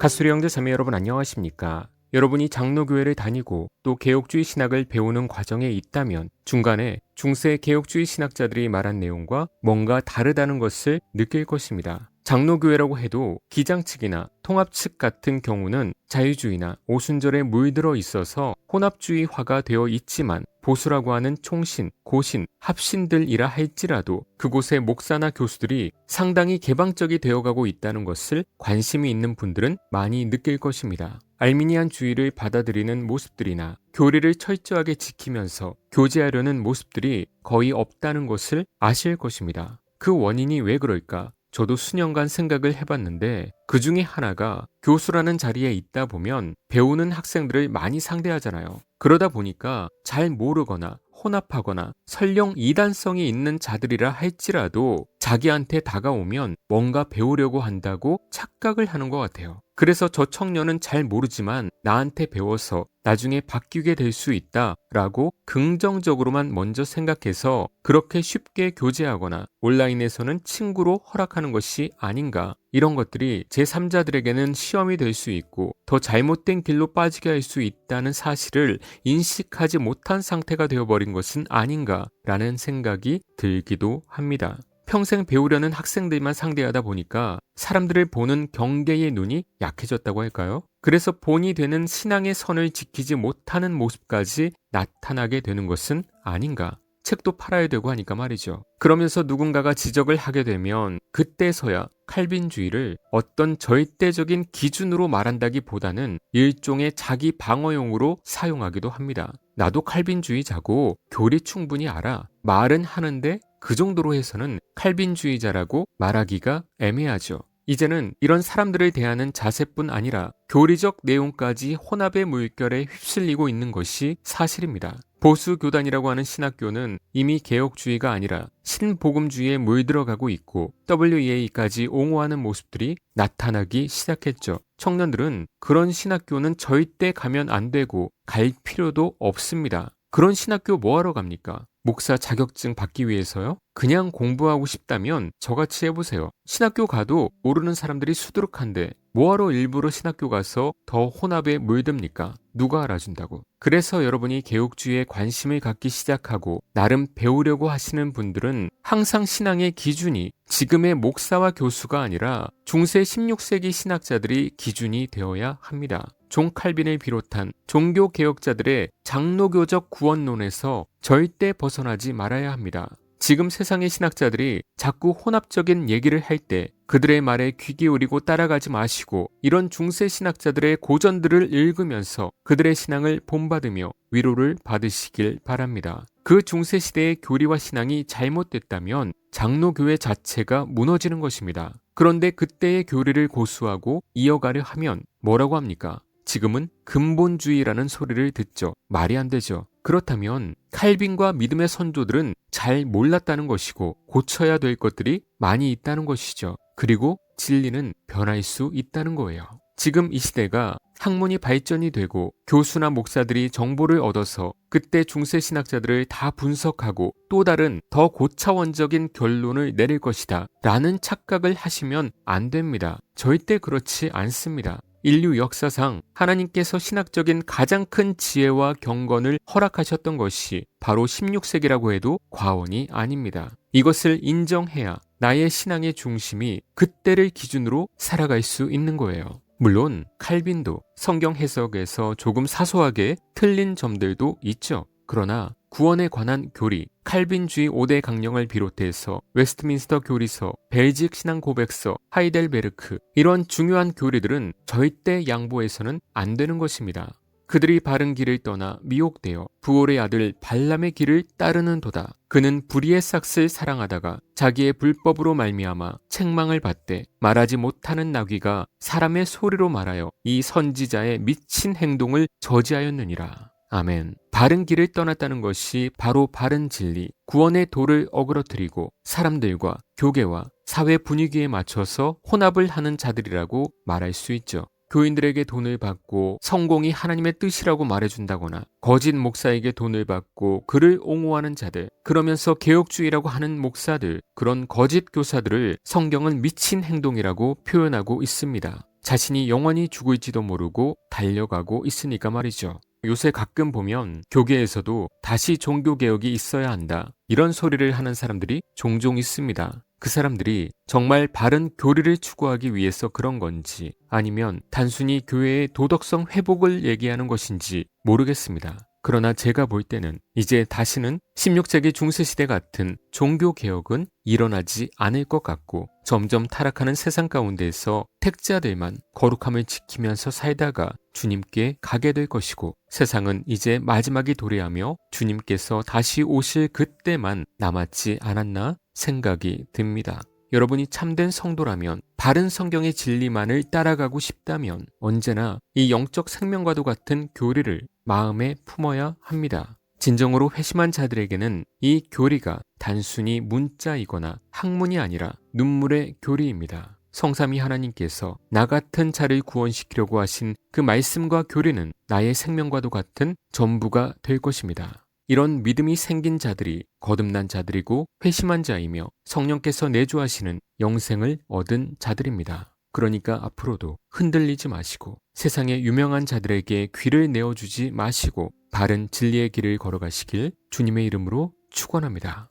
가수리 형제 자매 여러분 안녕하십니까? 여러분이 장로교회를 다니고 또 개혁주의 신학을 배우는 과정에 있다면 중간에 중세 개혁주의 신학자들이 말한 내용과 뭔가 다르다는 것을 느낄 것입니다. 장로교회라고 해도 기장 측이나 통합 측 같은 경우는 자유주의나 오순절에 물들어 있어서 혼합주의화가 되어 있지만 보수라고 하는 총신, 고신, 합신들이라 할지라도 그곳의 목사나 교수들이 상당히 개방적이 되어가고 있다는 것을 관심이 있는 분들은 많이 느낄 것입니다. 알미니안주의를 받아들이는 모습들이나 교리를 철저하게 지키면서 교제하려는 모습들이 거의 없다는 것을 아실 것입니다. 그 원인이 왜 그럴까? 저도 수년간 생각을 해봤는데 그 중에 하나가 교수라는 자리에 있다 보면 배우는 학생들을 많이 상대하잖아요. 그러다 보니까 잘 모르거나 혼합하거나 설령 이단성이 있는 자들이라 할지라도 자기한테 다가오면 뭔가 배우려고 한다고 착각을 하는 것 같아요. 그래서 저 청년은 잘 모르지만 나한테 배워서 나중에 바뀌게 될 수 있다라고 긍정적으로만 먼저 생각해서 그렇게 쉽게 교제하거나 온라인에서는 친구로 허락하는 것이 아닌가. 이런 것들이 제3자들에게는 시험이 될 수 있고 더 잘못된 길로 빠지게 할 수 있다는 사실을 인식하지 못한 상태가 되어버린 것은 아닌가라는 생각이 들기도 합니다. 평생 배우려는 학생들만 상대하다 보니까 사람들을 보는 경계의 눈이 약해졌다고 할까요? 그래서 본이 되는 신앙의 선을 지키지 못하는 모습까지 나타나게 되는 것은 아닌가? 책도 팔아야 되고 하니까 말이죠. 그러면서 누군가가 지적을 하게 되면 그때서야 칼빈주의를 어떤 절대적인 기준으로 말한다기보다는 일종의 자기 방어용으로 사용하기도 합니다. 나도 칼빈주의자고 교리 충분히 알아. 말은 하는데 그 정도로 해서는 칼빈주의자라고 말하기가 애매하죠. 이제는 이런 사람들을 대하는 자세뿐 아니라 교리적 내용까지 혼합의 물결에 휩쓸리고 있는 것이 사실입니다. 보수 교단이라고 하는 신학교는 이미 개혁주의가 아니라 신복음주의에 물들어가고 있고 WEA까지 옹호하는 모습들이 나타나기 시작했죠. 청년들은 그런 신학교는 절대 가면 안 되고 갈 필요도 없습니다. 그런 신학교 뭐하러 갑니까? 목사 자격증 받기 위해서요? 그냥 공부하고 싶다면 저같이 해보세요. 신학교 가도 모르는 사람들이 수두룩한데 뭐하러 일부러 신학교 가서 더 혼합에 물듭니까? 누가 알아준다고. 그래서 여러분이 개혁주의에 관심을 갖기 시작하고 나름 배우려고 하시는 분들은 항상 신앙의 기준이 지금의 목사와 교수가 아니라 중세 16세기 신학자들이 기준이 되어야 합니다. 존 칼빈을 비롯한 종교개혁자들의 장로교적 구원론에서 절대 벗어나지 말아야 합니다. 지금 세상의 신학자들이 자꾸 혼합적인 얘기를 할 때 그들의 말에 귀 기울이고 따라가지 마시고 이런 중세 신학자들의 고전들을 읽으면서 그들의 신앙을 본받으며 위로를 받으시길 바랍니다. 그 중세 시대의 교리와 신앙이 잘못됐다면 장로교회 자체가 무너지는 것입니다. 그런데 그때의 교리를 고수하고 이어가려 하면 뭐라고 합니까? 지금은 근본주의라는 소리를 듣죠. 말이 안 되죠. 그렇다면 칼빈과 믿음의 선조들은 잘 몰랐다는 것이고 고쳐야 될 것들이 많이 있다는 것이죠. 그리고 진리는 변할 수 있다는 거예요. 지금 이 시대가 학문이 발전이 되고 교수나 목사들이 정보를 얻어서 그때 중세 신학자들을 다 분석하고 또 다른 더 고차원적인 결론을 내릴 것이다 라는 착각을 하시면 안 됩니다. 절대 그렇지 않습니다. 인류 역사상 하나님께서 신학적인 가장 큰 지혜와 경건을 허락하셨던 것이 바로 16세기라고 해도 과언이 아닙니다. 이것을 인정해야 나의 신앙의 중심이 그때를 기준으로 살아갈 수 있는 거예요. 물론 칼빈도 성경 해석에서 조금 사소하게 틀린 점들도 있죠. 그러나 구원에 관한 교리, 칼빈주의 5대 강령을 비롯해서 웨스트민스터 교리서, 벨직 신앙 고백서, 하이델베르크 이런 중요한 교리들은 절대 양보해서는 안 되는 것입니다. 그들이 바른 길을 떠나 미혹되어 부올의 아들 발람의 길을 따르는도다. 그는 불의의 싹을 사랑하다가 자기의 불법으로 말미암아 책망을 받되 말하지 못하는 나귀가 사람의 소리로 말하여 이 선지자의 미친 행동을 저지하였느니라. 아멘. 바른 길을 떠났다는 것이 바로 바른 진리, 구원의 도를 어그러뜨리고 사람들과 교계와 사회 분위기에 맞춰서 혼합을 하는 자들이라고 말할 수 있죠. 교인들에게 돈을 받고 성공이 하나님의 뜻이라고 말해준다거나 거짓 목사에게 돈을 받고 그를 옹호하는 자들, 그러면서 개혁주의라고 하는 목사들, 그런 거짓 교사들을 성경은 미친 행동이라고 표현하고 있습니다. 자신이 영원히 죽을지도 모르고 달려가고 있으니까 말이죠. 요새 가끔 보면 교계에서도 다시 종교개혁이 있어야 한다, 이런 소리를 하는 사람들이 종종 있습니다. 그 사람들이 정말 바른 교리를 추구하기 위해서 그런 건지 아니면 단순히 교회의 도덕성 회복을 얘기하는 것인지 모르겠습니다. 그러나 제가 볼 때는 이제 다시는 16세기 중세시대 같은 종교개혁은 일어나지 않을 것 같고, 점점 타락하는 세상 가운데에서 택자들만 거룩함을 지키면서 살다가 주님께 가게 될 것이고, 세상은 이제 마지막이 도래하며 주님께서 다시 오실 그때만 남았지 않았나 생각이 듭니다. 여러분이 참된 성도라면, 바른 성경의 진리만을 따라가고 싶다면 언제나 이 영적 생명과도 같은 교리를 마음에 품어야 합니다. 진정으로 회심한 자들에게는 이 교리가 단순히 문자이거나 학문이 아니라 눈물의 교리입니다. 성삼위 하나님께서 나 같은 자를 구원시키려고 하신 그 말씀과 교리는 나의 생명과도 같은 전부가 될 것입니다. 이런 믿음이 생긴 자들이 거듭난 자들이고 회심한 자이며 성령께서 내주하시는 영생을 얻은 자들입니다. 그러니까 앞으로도 흔들리지 마시고 세상의 유명한 자들에게 귀를 내어주지 마시고 바른 진리의 길을 걸어가시길 주님의 이름으로 축원합니다.